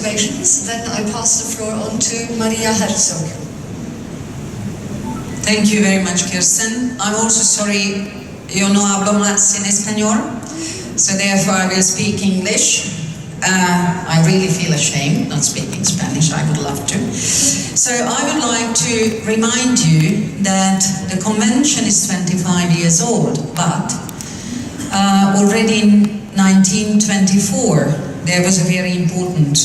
observations, then I pass the floor on to Maria Herczog. Thank you very much, Kirsten. I'm also sorry, yo no hablo más en español, so therefore I will speak English. I really feel ashamed not speaking Spanish, I would love to. So I would like to remind you that the convention is 25 years old, but already in 1924 there was a very important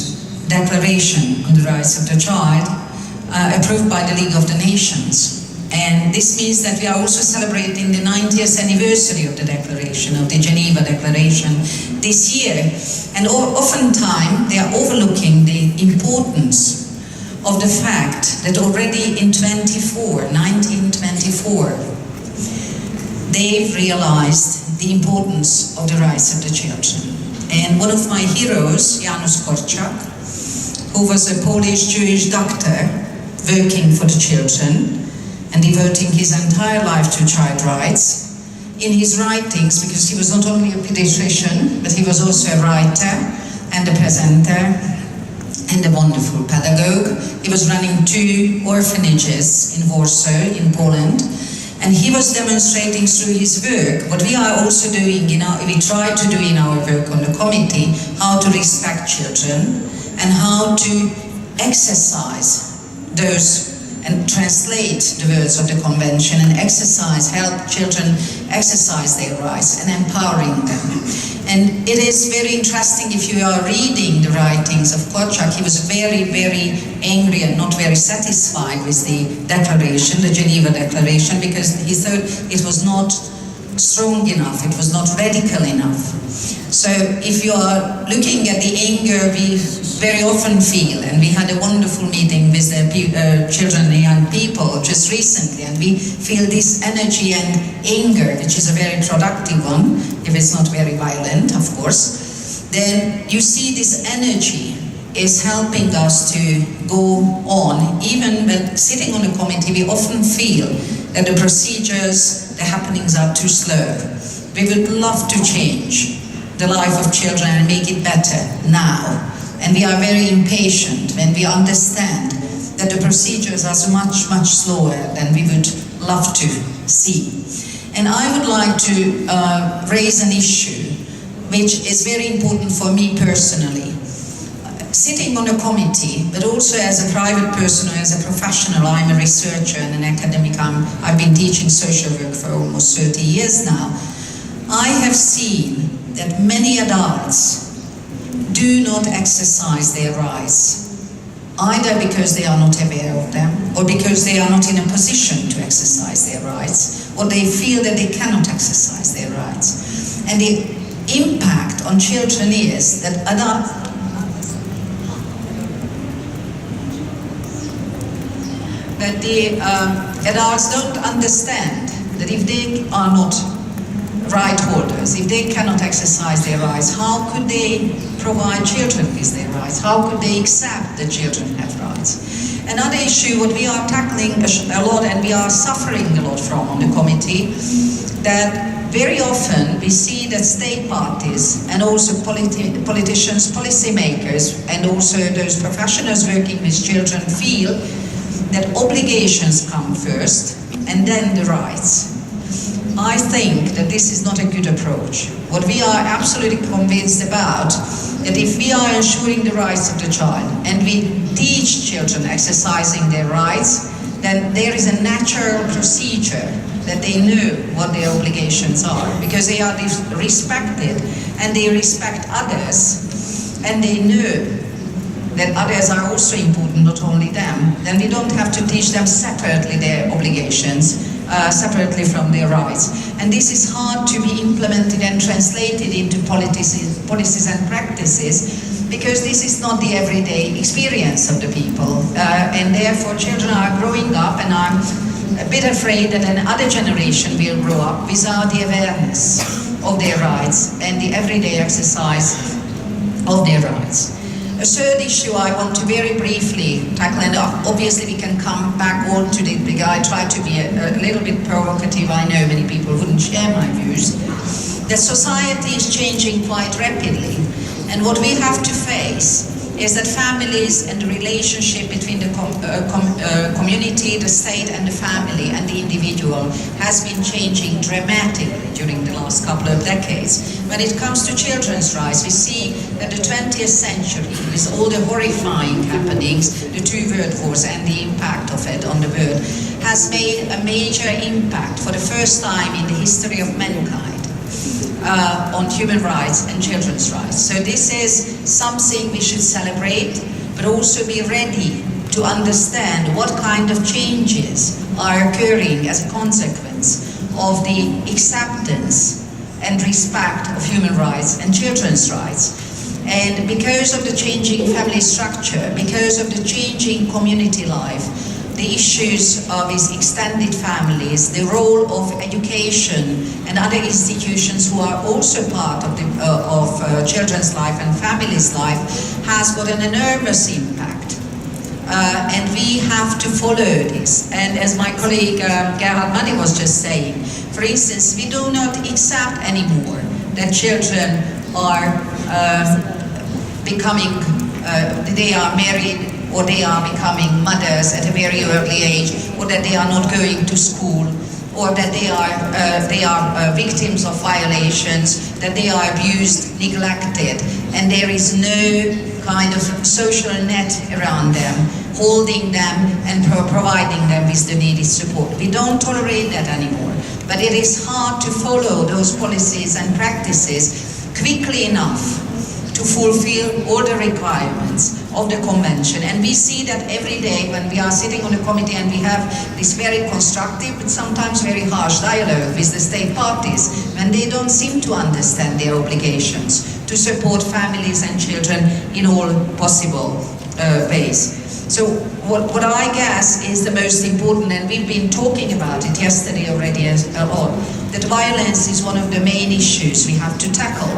declaration on the rights of the child approved by the League of the Nations. And this means that we are also celebrating the 90th anniversary of the Declaration, of the Geneva Declaration this year. And oftentimes they are overlooking the importance of the fact that already in 1924, they realized the importance of the rights of the children. And one of my heroes, Herczog, who was a Polish Jewish doctor working for the children, and devoting his entire life to child rights. In his writings, because he was not only a pediatrician, but he was also a writer and a presenter and a wonderful pedagogue. He was running 2 orphanages in Warsaw, in Poland, and he was demonstrating through his work what we are also doing, we try to do in our work on the committee, how to respect children and how to exercise those and translate the words of the convention and help children exercise their rights and empowering them. And it is very interesting if you are reading the writings of Herczog. He was very, very angry and not very satisfied with the declaration, the Geneva Declaration, because he thought it was not strong enough, it was not radical enough. So if you are looking at the anger we very often feel, and we had a wonderful meeting with the children and young people just recently, and we feel this energy and anger, which is a very productive one, if it's not very violent, of course, then you see this energy is helping us to go on. Even when sitting on a committee, we often feel that the procedures, the happenings are too slow. We would love to change the life of children and make it better now. And we are very impatient when we understand that the procedures are so much, much slower than we would love to see. And I would like to raise an issue which is very important for me personally. Sitting on a committee, but also as a private person or as a professional, I'm a researcher and an academic. I've been teaching social work for almost 30 years now. I have seen that many adults do not exercise their rights, either because they are not aware of them, or because they are not in a position to exercise their rights, or they feel that they cannot exercise their rights. And the impact on children is that adults don't understand that if they are not right holders, if they cannot exercise their rights, how could they provide children with their rights? How could they accept that children have rights? Another issue what we are tackling a lot and we are suffering a lot from on the committee, that very often we see that state parties and also politicians, policymakers, and also those professionals working with children feel that obligations come first and then the rights. I think that this is not a good approach. What we are absolutely convinced about, that if we are ensuring the rights of the child and we teach children exercising their rights, then there is a natural procedure that they know what their obligations are, because they are respected and they respect others and they know that others are also important, not only them. Then we don't have to teach them separately their obligations, separately from their rights. And this is hard to be implemented and translated into policies and practices, because this is not the everyday experience of the people. And therefore children are growing up, and I'm a bit afraid that another generation will grow up without the awareness of their rights and the everyday exercise of their rights. A third issue I want to very briefly tackle, and obviously we can come back all to the big. I try to be a little bit provocative. I know many people wouldn't share my views. That society is changing quite rapidly, and what we have to face is that families and the relationship between the community, the state and the family and the individual has been changing dramatically during the last couple of decades. When it comes to children's rights, we see that the 20th century, with all the horrifying happenings, the two world wars and the impact of it on the world, has made a major impact for the first time in the history of mankind. On human rights and children's rights. So this is something we should celebrate, but also be ready to understand what kind of changes are occurring as a consequence of the acceptance and respect of human rights and children's rights. And because of the changing family structure, because of the changing community life, the issues of his extended families, the role of education and other institutions who are also part of children's life and families' life has got an enormous impact. And we have to follow this. And as my colleague Gerhard Manni was just saying, for instance, we do not accept anymore that children are becoming, they are married, or they are becoming mothers at a very early age, or that they are not going to school, or that they are victims of violations, that they are abused, neglected, and there is no kind of social net around them, holding them and providing them with the needed support. We don't tolerate that anymore, but it is hard to follow those policies and practices quickly enough to fulfill all the requirements of the convention. And we see that every day when we are sitting on the committee and we have this very constructive but sometimes very harsh dialogue with the state parties, when they don't seem to understand their obligations to support families and children in all possible ways. So what I guess is the most important, and we've been talking about it yesterday already a lot, that violence is one of the main issues we have to tackle.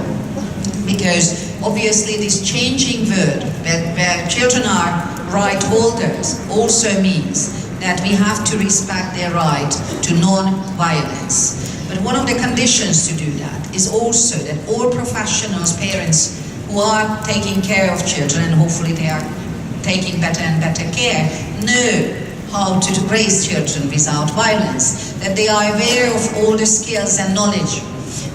Because obviously this changing world where children are right holders also means that we have to respect their right to non-violence. But one of the conditions to do that is also that all professionals, parents who are taking care of children, and hopefully they are taking better and better care, know how to raise children without violence, that they are aware of all the skills and knowledge,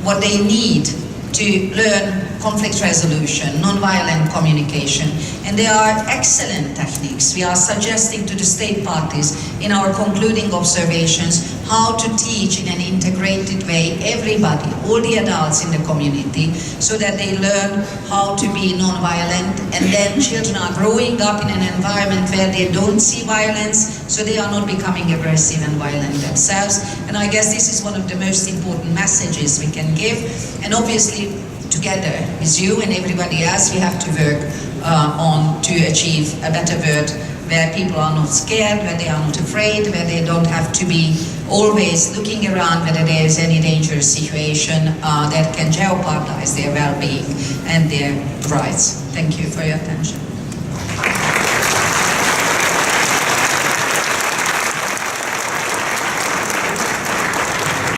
what they need to learn conflict resolution, non-violent communication, and there are excellent techniques. We are suggesting to the state parties in our concluding observations how to teach in an integrated way everybody, all the adults in the community, so that they learn how to be non-violent, and then children are growing up in an environment where they don't see violence, so they are not becoming aggressive and violent themselves. And I guess this is one of the most important messages we can give, and obviously together with you and everybody else, we have to work on to achieve a better world where people are not scared, where they are not afraid, where they don't have to be always looking around whether there is any dangerous situation that can jeopardize their well-being and their rights. Thank you for your attention.